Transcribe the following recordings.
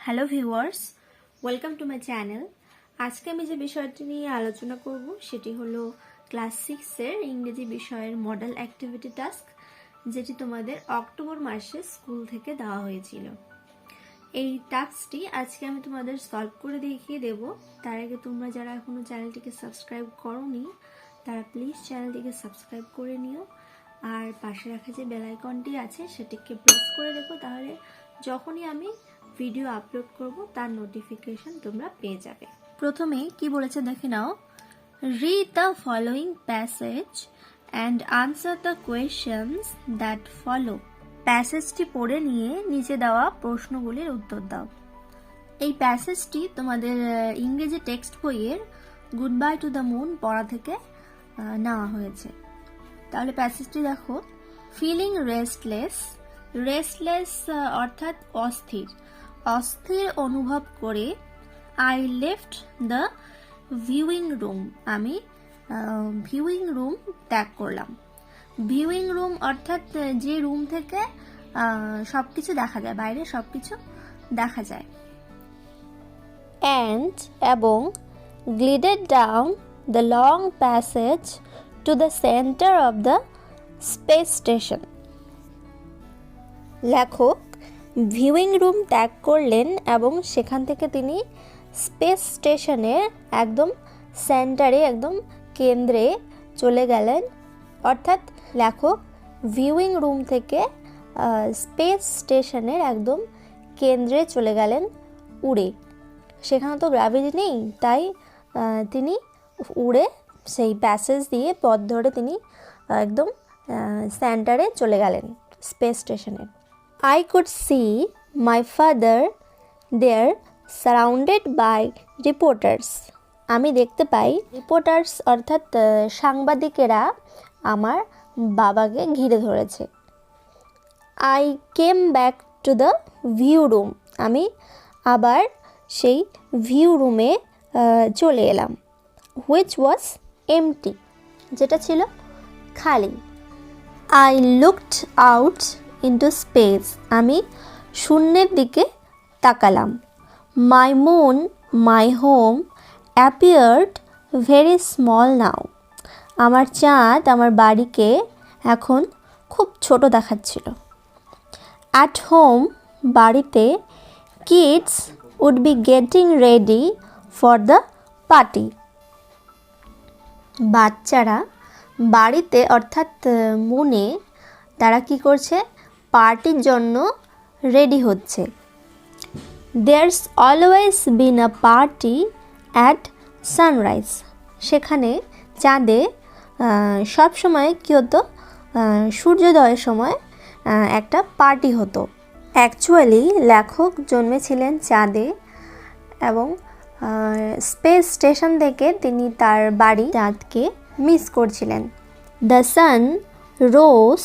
Hello viewers, welcome to my channel. আজকে আমি যে বিষয়টি নিয়ে আলোচনা করব সেটি হলো ক্লাস 6-এর ইংরেজি বিষয়ের মডেল অ্যাক্টিভিটি টাস্ক, যেটি তোমাদের অক্টোবর মাসে স্কুল থেকে দেওয়া হয়েছিল। এই টাস্কটি আজকে আমি তোমাদের সলভ করে দেখিয়ে দেব। তার আগে তোমরা যারা এখনো চ্যানেলটিকে সাবস্ক্রাইব করোনি তারা প্লিজ চ্যানেলটিকে সাবস্ক্রাইব করে নিও, আর পাশে রাখা যে বেল আইকনটি আছে সেটিকে প্রেস করে রেখো, তাহলে যখনই আমি ভিডিও আপলোড করব তার নোটিফিকেশন তোমরা পেয়ে যাবে। প্রথমে কি বলেছে দেখে নাও। Read the following passage and answer the questions that follow. প্যাসেজটি পড়ে নিয়ে নিচে দেওয়া প্রশ্নগুলির উত্তর দাও। এই প্যাসেজটি তোমাদের ইংরেজি টেক্সট বইয়ের good bye to the moon পড়া থেকে নেওয়া হয়েছে। তাহলে প্যাসেজটি দেখো। ফিলিং রেস্টলেস, রেস্টলেস অর্থাৎ অস্থির, অস্থির অনুভব করে I left the viewing room, আমি ভিউইং রুম ত্যাগ করলাম। ভিউইং রুম অর্থাৎ যে রুম থেকে সব কিছু দেখা যায়, বাইরে সব কিছু দেখা যায়। অ্যান্ড এবং glided down the long passage to the center of the space station. লেখক ভিউইং রুম ত্যাগ করলেন এবং সেখান থেকে তিনি স্পেস স্টেশনের একদম সেন্টারে, একদম কেন্দ্রে চলে গেলেন। অর্থাৎ লেখক ভিউইং রুম থেকে স্পেস স্টেশনের একদম কেন্দ্রে চলে গেলেন উড়ে। সেখানে তো গ্র্যাভিটি নেই, তাই তিনি উড়ে সেই প্যাসেজ দিয়ে পথ ধরে তিনি একদম সেন্টারে চলে গেলেন স্পেস স্টেশনে। I could see my father there surrounded by reporters. আমি দেখতে পাই রিপোর্টার্স অর্থাৎ সাংবাদিকেরা আমার বাবাকে ঘিরে ধরেছে। I came back to the view room. আমি আবার সেই ভিউ রুমে চলে এলাম। which was empty, যেটা ছিল খালি। I looked out into space. আমি শূন্যের দিকে তাকালাম। My moon, my home appeared very small now. আমার চাঁদ আমার বাড়িকে এখন খুব ছোট দেখাচ্ছিল। At home, বাড়িতে kids would be getting ready for the party. বাচ্চারা বাড়িতে অর্থাৎ মুনে তারা কি করছে? পার্টির জন্য রেডি হচ্ছে। There's always been a party at sunrise. সেখানে চাঁদে সব সময় কী হতো? সূর্যোদয়ের সময় একটা পার্টি হতো। অ্যাকচুয়ালি লেখক জন্মেছিলেন চাঁদে এবং স্পেস স্টেশন থেকে তিনি তার বাড়ি চাঁদকে মিস করছিলেন। The sun rose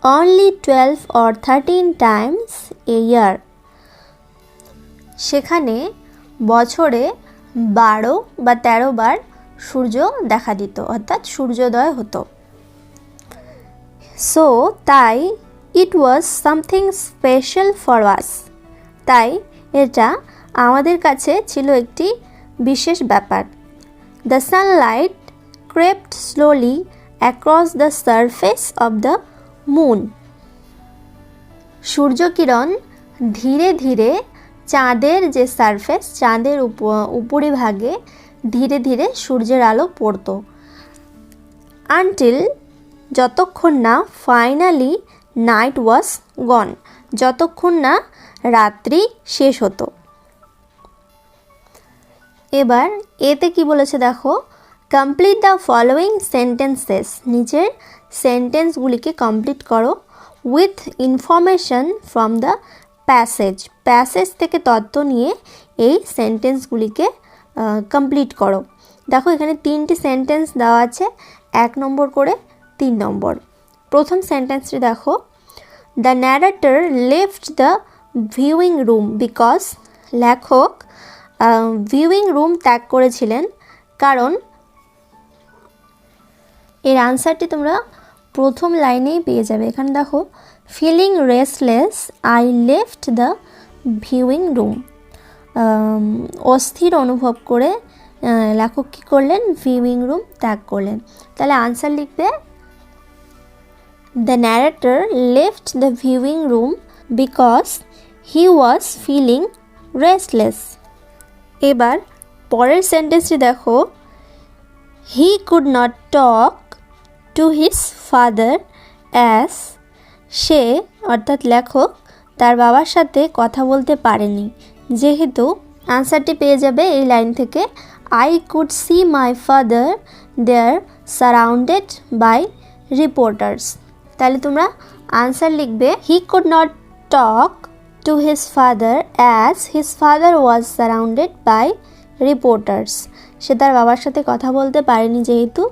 only 12 or 13 times a year. সেখানে বছরে 12 বা 13 বার সূর্য দেখা দিত, অর্থাৎ সূর্যোদয় হতো। সো তাই it was something special for us, তাই এটা আমাদের কাছে ছিল একটি বিশেষ ব্যাপার। The sunlight crept slowly across the surface of the moon. সূর্যকিরণ ধীরে ধীরে চাঁদের যে সারফেস, চাঁদের উপরিভাগে ধীরে ধীরে সূর্যের আলো পড়তো। আনটিল, যতক্ষণ না ফাইনালি নাইট ওয়াজ গন, যতক্ষণ না রাত্রি শেষ হতো। এবার এতে কি বলেছে দেখো। কমপ্লিট দ্য ফলোয়িং সেন্টেন্সেস, নিচের সেন্টেন্সগুলিকে কমপ্লিট করো with information from the passage. Passage থেকে তথ্য নিয়ে এই সেন্টেন্সগুলিকে কমপ্লিট করো। দেখো এখানে 3টি সেন্টেন্স দেওয়া আছে, 1 নম্বর করে 3 নম্বর। প্রথম সেন্টেন্সটি দেখো। The narrator left the viewing room because, লেখক ভিউইং রুম ত্যাগ করেছিলেন কারণ। এর আনসারটি তোমরা প্রথম লাইনেই পেয়ে যাবে। এখানে দেখো, feeling restless I left the viewing room. অস্থির অনুভব করে লেখক কী করলেন, ভিউইং রুম ত্যাগ করলেন। তাহলে আনসার লিখবে the narrator left the viewing room because he was feeling restless. এবার পরের সেন্টেন্সটি দেখো, he could not talk to his father as, সে অর্থাৎ লেখক তার বাবার সাথে কথা বলতে পারেনি, যেহেতু আনসারটি পেয়ে যাবে এই লাইন থেকে, I could see my father there surrounded by reporters. তাহলে তোমরা আনসার লিখবে he could not talk to his father as his father was surrounded by reporters. সে তার বাবার সাথে কথা বলতে পারেনি যেহেতু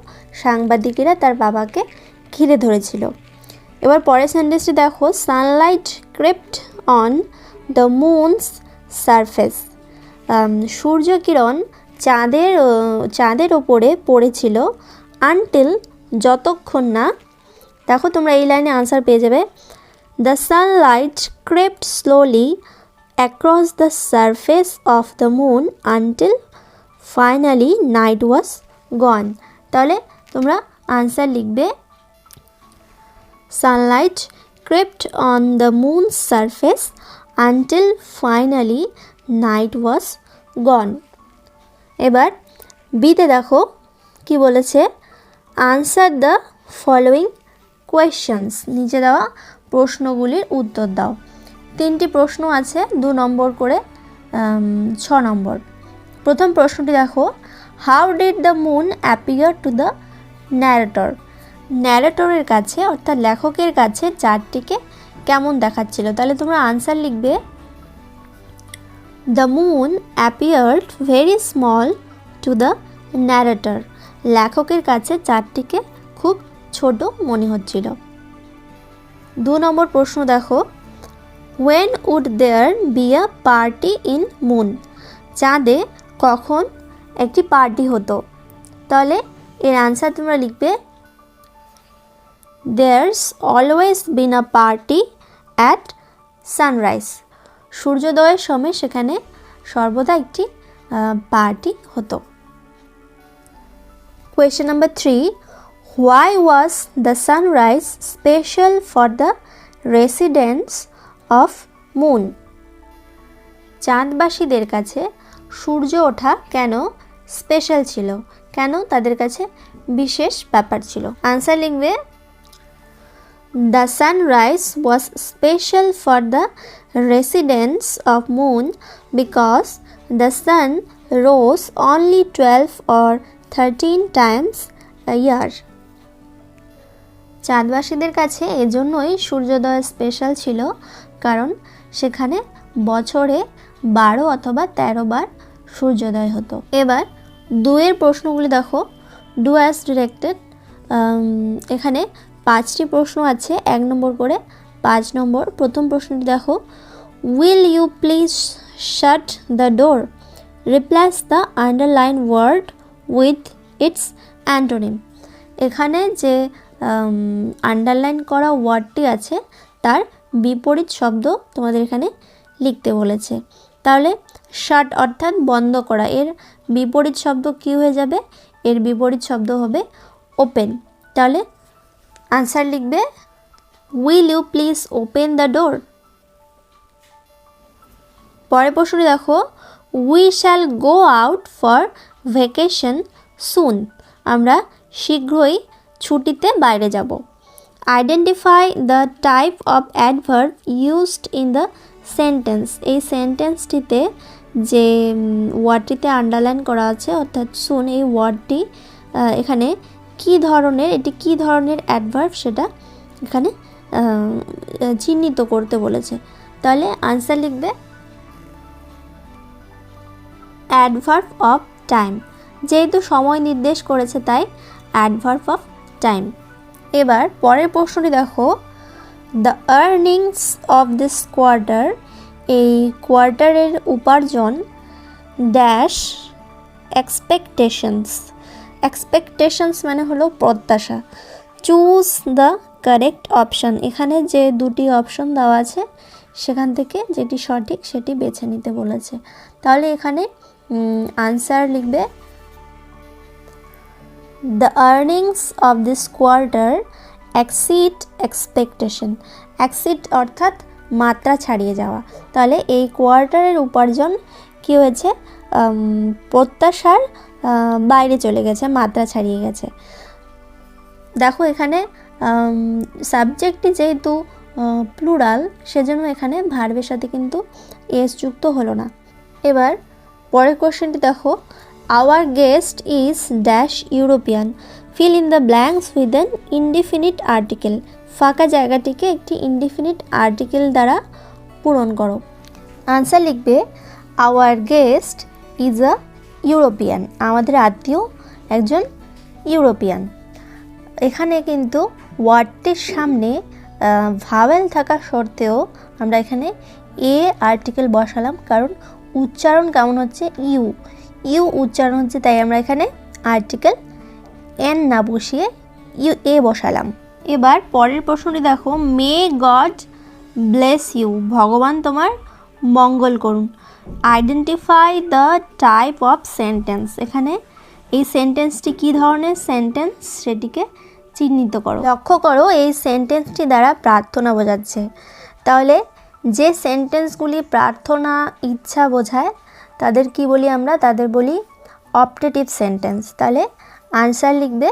সাংবাদিকেরা তার বাবাকে ঘিরে ধরেছিল। এবার পরের সেন্টেন্সটি দেখো, sunlight crept on the moon's surface. সূর্যকিরণ চাঁদের ওপরে পড়েছিল, আনটিল যতক্ষণ না, দেখো তোমরা এই লাইনে আনসার পেয়ে যাবে, the sunlight crept slowly across the surface of the moon until finally night was gone. তাহলে তোমরা আনসার লিখবে sunlight crept on the moon's surface until finally night was gone. এবার বিতে দেখো কি বলেছে, আনসার দ্য ফলোয়িং কোয়েশ্চেন্স, নিচে দেওয়া প্রশ্নগুলির উত্তর দাও। 3টি প্রশ্ন আছে, 2 নম্বর করে 6 নম্বর। প্রথম প্রশ্নটি দেখো, how did the moon appear to the narrator. ন্যারেটরের কাছে অর্থাৎ লেখকের কাছে চাঁদটিকে কেমন দেখাচ্ছিল। তাহলে তোমরা আনসার লিখবে the moon appeared very small to the narrator. লেখকের কাছে চাঁদটিকে খুব ছোট মনে হচ্ছিল। 2 নম্বর প্রশ্ন দেখো, when would there be a party in moon। চাঁদে কখন একটি পার্টি হতো। তাহলে এর আনসার তোমরা লিখবে there's always been a party at sunrise। সূর্যোদয়ের সময় সেখানে সর্বদা একটি পার্টি হতো। Question number 3, why was the sunrise special for the residents of moon। চাঁদবাসীদের কাছে সূর্য ওঠা কেন স্পেশাল ছিল, কেন তাদের কাছে বিশেষ ব্যাপার ছিল। আনসার লিখবে the sunrise was special for the residents of moon because the sun rose only 12 or 13 times a year। চাঁদবাসীদের কাছে এজন্যই সূর্যোদয় স্পেশাল ছিল, কারণ সেখানে বছরে 12 অথবা 13 বার সূর্যোদয় হতো। এবার 2 প্রশ্নগুলি দেখো, ডু অ্যাজ ডিরেক্টেড। এখানে 5টি প্রশ্ন আছে, 1 নম্বর করে 5 নম্বর। প্রথম প্রশ্নটি দেখো, will you please shut the door, replace the underline word with its antonym. এখানে যে আন্ডারলাইন করা ওয়ার্ডটি আছে তার বিপরীত শব্দ তোমাদের এখানে লিখতে বলেছে। তাহলে শাট অর্থাৎ বন্ধ করা, এর বিপরীত শব্দ কি হয়ে যাবে, এর বিপরীত শব্দ হবে ওপেন। তাহলে আনসার লিখবে will you please open the door. পরের প্রশ্নটি দেখো, we shall go out for vacation soon. আমরা শীঘ্রই ছুটিতে বাইরে যাব। Identify the type of adverb used in the sentence. এই সেন্টেন্সটিতে যে ওয়ার্ডটিতে আন্ডারলাইন করা আছে অর্থাৎ সুন, এই ওয়ার্ডটি এখানে কি ধরনের, এটি কি ধরনের অ্যাডভার্ব সেটা এখানে চিহ্নিত করতে বলেছে। তাহলে আনসার লিখবে অ্যাডভার্ব অফ টাইম। যেহেতু সময় নির্দেশ করেছে তাই অ্যাডভার্ব অফ টাইম। এবার পরের প্রশ্নটি দেখো, the earnings of this quarter. এই কোয়ার্টারের উপার্জন ড্যাশ এক্সপেকটেশনস। এক্সপেকটেশনস মানে হলো প্রত্যাশা। Choose the correct option. এখানে যে 2টি অপশন দেওয়া আছে সেখান থেকে যেটি সঠিক সেটি বেছে নিতে বলেছে। তাহলে এখানে আনসার লিখবে the earnings of this quarter exceed expectation। exceed অর্থাৎ মাত্রা ছাড়িয়ে যাওয়া। তাহলে এই কোয়ার্টারের উপার্জন কি হয়েছে, প্রত্যাশার বাইরে চলে গেছে, মাত্রা ছাড়িয়ে গেছে। দেখো এখানে সাবজেক্টটি যেহেতু প্লুরাল সেজন্য এখানে ভার্বের সাথে কিন্তু এস যুক্ত হলো না। এবার পরের কোশ্চেনটি দেখো, hour guest is dash European, fill in the blanks with an indefinite article. ফাঁকা জায়গাটিকে একটি ইনডিফিনিট আর্টিকেল দ্বারা পূরণ করো। আনসার লিখবে hour guest is a European, আমাদের আত্মীয় একজন ইউরোপিয়ান। এখানে কিন্তু ওয়ার্ডটির সামনে ভাওয়েল থাকা সত্ত্বেও আমরা এখানে এ আর্টিকেল বসালাম, কারণ উচ্চারণ কেমন হচ্ছে, ইউ ইউ উচ্চারণ হচ্ছে, তাই আমরা এখানে আর্টিকেল এন না বসিয়ে ইউ এ বসালাম। এবার পরের প্রশ্নটি দেখো, মে গড ব্লেস ইউ, ভগবান তোমার মঙ্গল করুন। Identify the type of sentence, এখানে এই সেন্টেন্সটি কী ধরনের সেন্টেন্স সেটিকে চিহ্নিত করো। লক্ষ্য করো এই সেন্টেন্সটি দ্বারা প্রার্থনা বোঝাচ্ছে। তাহলে যে সেন্টেন্সগুলি প্রার্থনা ইচ্ছা বোঝায় তাদের কি বলি আমরা, তাদের বলি অপটেটিভ সেন্টেন্স। তাহলে আনসার লিখবে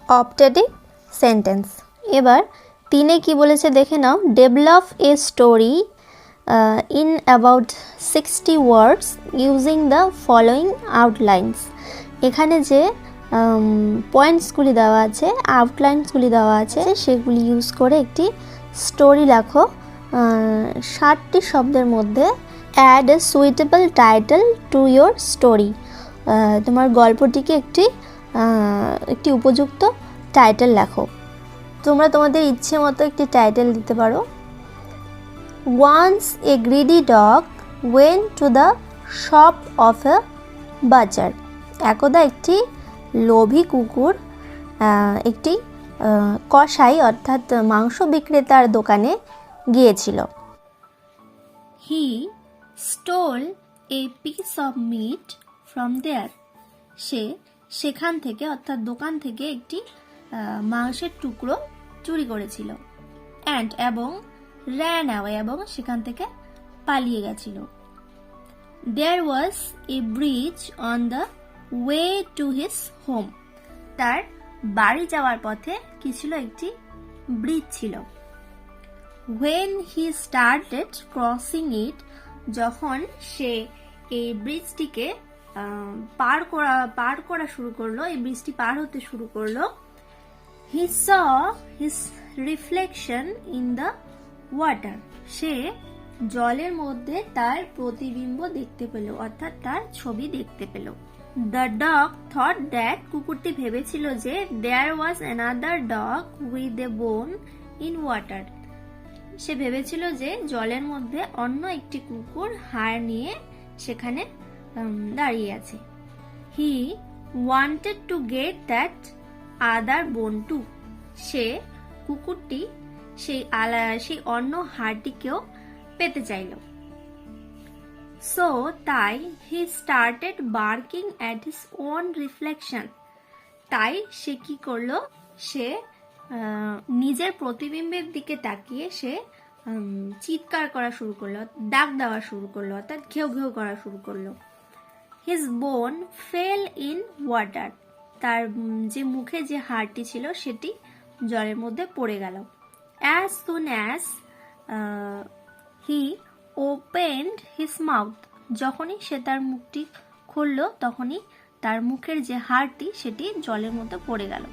অপটেটিভ সেন্টেন্স। এবার 3 কি বলেছে দেখে নাও, develop a story in about 60 words using the following outlines. এখানে যে পয়েন্টসগুলি দেওয়া আছে, আউটলাইন্সগুলি দেওয়া আছে, সেগুলি ইউজ করে একটি স্টোরি লেখো 60টি শব্দের মধ্যে। Add a suitable title to your story, তোমার গল্পটিকে একটি উপযুক্ত টাইটেল লেখো। তোমরা তোমাদের ইচ্ছে মতো একটি টাইটেল দিতে পারো। Once a greedy dog went to the shop of a bazaar. একদা একটি লোভী কুকুর একটি কসাই অর্থাৎ মাংস বিক্রেতার দোকানে গিয়েছিল। He stole a piece of meat from there, সে সেখান থেকে অর্থাৎ দোকান থেকে একটি মাংসের টুকরো চুরি করেছিল। অ্যান্ড এবং র্যান অ্যাওয়ে, এবং সেখান থেকে পালিয়ে গেছিল। There was a bridge on the way to his home, তার বাড়ি যাওয়ার পথে কি ছিল, একটি ব্রিজ ছিল। When he started crossing it, যখন সে এই ব্রিজটিকে পার করা শুরু করলো, এই ব্রিজটি পার হতে শুরু করলো, he saw his reflection in the water, সে জলের মধ্যে তার প্রতিবিম্ব দেখতে পেল, অর্থাৎ তার ছবি দেখতে পেল। দ্য ডগ থট দ্যাট, কুকুরটি ভেবেছিল যে there was another dog with a bone in water, সে ভেবেছিল যে জলের মধ্যে অন্য একটি কুকুর হাড় নিয়ে সেখানে দাঁড়িয়ে আছে। He wanted to get that other বোন টু, সে কুকুরটি সেই অন্য হাড়টিকেও পেতে চাইল। সো তাই he started barking at his own reflection, তাই সে কি করলো, সে নিজের প্রতিবিম্বের দিকে তাকিয়ে সে চিৎকার করা শুরু করলো, ডাক দেওয়া শুরু করলো, অর্থাৎ ঘেউ ঘেউ করা শুরু করলো। হিজ বোন ফেল ইন ওয়াটার, তার যে মুখে যে হাড়টি ছিল সেটি জলের মধ্যে পড়ে গেল। As soon as he opened his mouth, যখনই সে তার মুখটি খুলল তখনই তার মুখের যে হাড়টি সেটি জলের মধ্যে পড়ে গেল।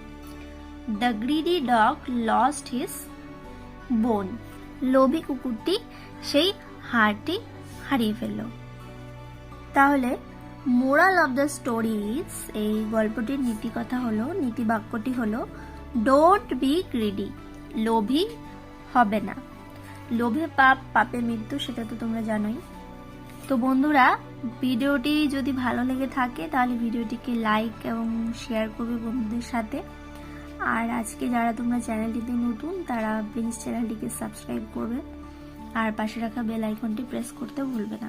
The greedy dog lost his bone, লোভী কুকুরটি সেই হাড়টি হারিয়ে ফেলল। তাহলে moral of the story is, এই গল্পটির নীতি কথা হলো, নীতি বাক্যটি হলো, ডোন্ট বি গ্রিডি, লোভী হবে না। লোভে পাপ, পাপে মৃত্যু, সেটা তো তোমরা জানোই। তো বন্ধুরা, ভিডিওটি যদি ভালো লেগে থাকে তাহলে ভিডিওটিকে লাইক এবং শেয়ার করবে বন্ধুদের সাথে। আর আজকে যারা তোমরা চ্যানেলটিতে নতুন তারা প্লিজ চ্যানেলটিকে সাবস্ক্রাইব করবে। আর পাশে রাখা বেল আইকনটি প্রেস করতে ভুলবে না।